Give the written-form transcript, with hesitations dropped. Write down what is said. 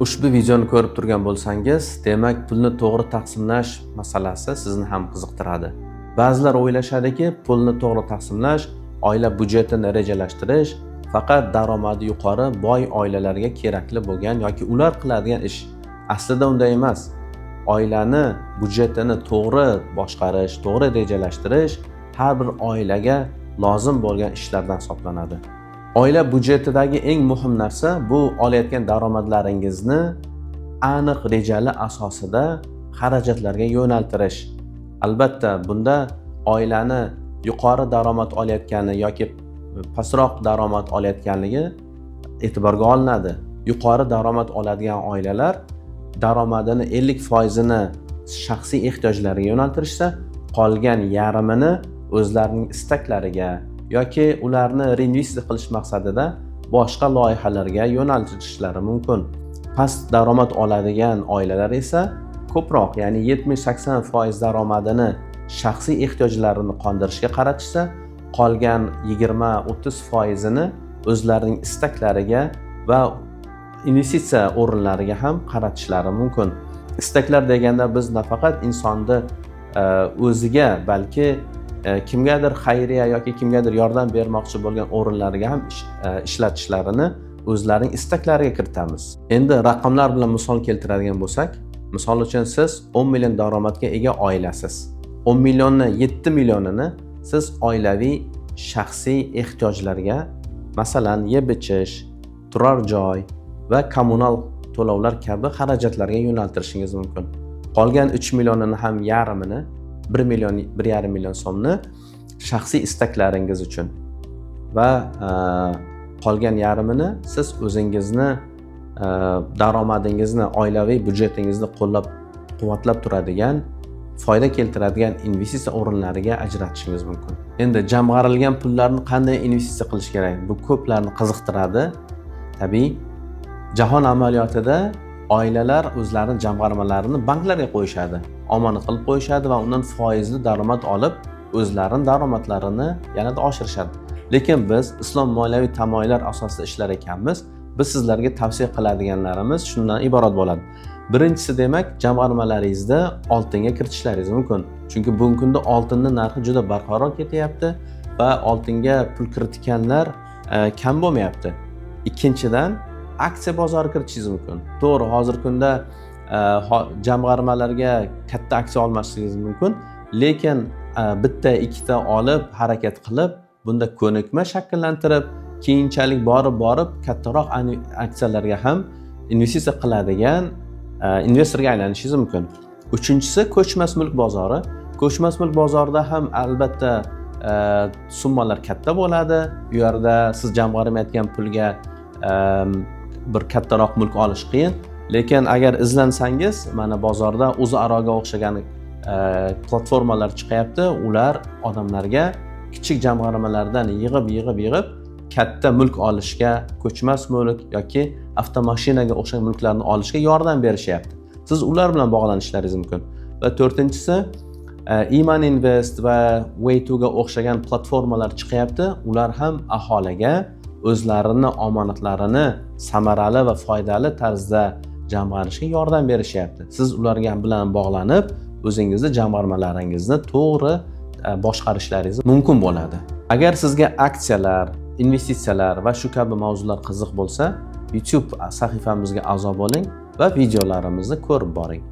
Ushbu videoni ko'rib turgan bo'lsangiz, demak pulni to'g'ri taqsimlash masalasi sizni ham qiziqtiradi. Ba'zilar o'ylashadiki, pulni to'g'ri taqsimlash, oila budjetini rejalashtirish faqat daromadi yuqori boy oilalarga kerakli bo'lgan yoki ular qiladigan ish. Aslida unday emas. Oilani budjetini to'g'ri boshqarish, to'g'ri rejalashtirish har bir oilaga lozim bo'lgan ishlardan hisoblanadi. Oila budjetidagi eng muhim narsa bu olayotgan daromadlaringizni aniq rejali asosida xarajatlarga yo'naltirish. Albatta, bunda oilani yuqori daromad olayotgani yoki pastroq daromad olayotganligi e'tiborga olinadi. Yuqori daromad oladigan oilalar daromadini 50%ni shaxsiy ehtiyojlariga yo'naltirishsa, qolgan yarmini o'zlarining istaklariga yoki ularni reinvestitsiya qilish maqsadida boshqa loyihalarga yo'naltirishlari mumkin. Past daromad oladigan oilalar esa ko'proq, ya'ni 70-80% daromadini shaxsiy ehtiyojlarini qondirishga qaratishsa, qolgan 20-30%ni o'zlarining istaklariga va investitsiya o'rinlariga ham qaratishlari mumkin. Istaklar deganda biz nafaqat insonni o'ziga, balki kimgadir xayriya yoki kimgadir yordam bermoqchi bo'lgan o'rinlarga ham ishlatishlarini o'zlarining istaklariga kiritamiz. Endi raqamlar bilan misol keltiradigan bo'lsak, misol uchun siz 10 million daromadga ega oilasiz. 10 millionni 7 millionini siz oilaviy shaxsiy ehtiyojlarga, masalan, yeb-ichish, turar joy va kommunal to'lovlar kabi xarajatlarga yo'naltirishingiz mumkin. Qolgan 3 millionini ham yarmini 1,5 million so'mni shaxsiy istaklaringiz uchun va qolgan yarmini siz o'zingizni daromadingizni, oilaviy budjetingizni qo'llab-quvvatlab turadigan, foyda keltiradigan investitsiya o'rinlariga ajratishingiz mumkin. Endi jamg'arilgan pullarni qanday investitsiya qilish kerak? Bu ko'plarni qiziqtiradi. Tabiiy, jahon amaliyotida oilalar o'zlarining jamg'armalarini banklarga qo'yishadi, omonat qilib qo'yishadi va undan foizli daromad olib, o'zlarining daromadlarini yanada oshirishadi. Lekin biz islom moliyaviy tamoyillar asosida ishlar ekanmiz. Biz sizlarga tavsiya qiladiganlarimiz shundan iborat bo'ladi. Birinchisi, demak, jamg'armalaringizda oltinga kiritishlaringiz mumkin. Chunki bugungi kunda oltinning narxi juda barqaror ketyapti va oltinga pul kiritganlar kam bo'lmayapti. Ikkinchidan, aksiya bozori kiritishingiz mumkin. To'g'ri, hozirgi kunda jamg'armalarga katta aksiya olmasligingiz mumkin, lekin bitta ikkita olib harakat qilib, bunda ko'nikma shakllantirib, keyinchalik borib kattaroq aksiyalarga ham investitsiya qiladigan investorga aylanishingiz mumkin. Uchinchisi, ko'chmas mulk bozori. Ko'chmas mulk bozorida ham albatta summalar katta bo'ladi. Bu yerda siz jamg'armayotgan pulga bir kattaroq mulk olish qiyin, lekin agar izlansangiz, mana bozorda O'zaroga o'xshagan platformalar chiqyapti. Ular odamlarga kichik jamg'armalardan yig'ib katta mulk olishga, ko'chmas mulk yoki avtomashinaga o'xshagan mulklarni olishga yordam berishyapti. Siz ular bilan bog'lanishlaringiz mumkin. Va to'rtinchisi, Iman Invest va Way2 ga o'xshagan platformalar chiqyapti. Ular ham aholiga o'zlarining omonatlarini samarali va foydali tarzda jamg'arishga yordam berishyapti. Siz ularga bilan bog'lanib, o'zingizning jamg'armalaringizni to'g'ri boshqarishlaringiz mumkin bo'ladi. Agar sizga aksiyalar, investitsiyalar va shu kabi mavzular qiziq bo'lsa, YouTube sahifamizga a'zo bo'ling va videolarimizni ko'rib boring.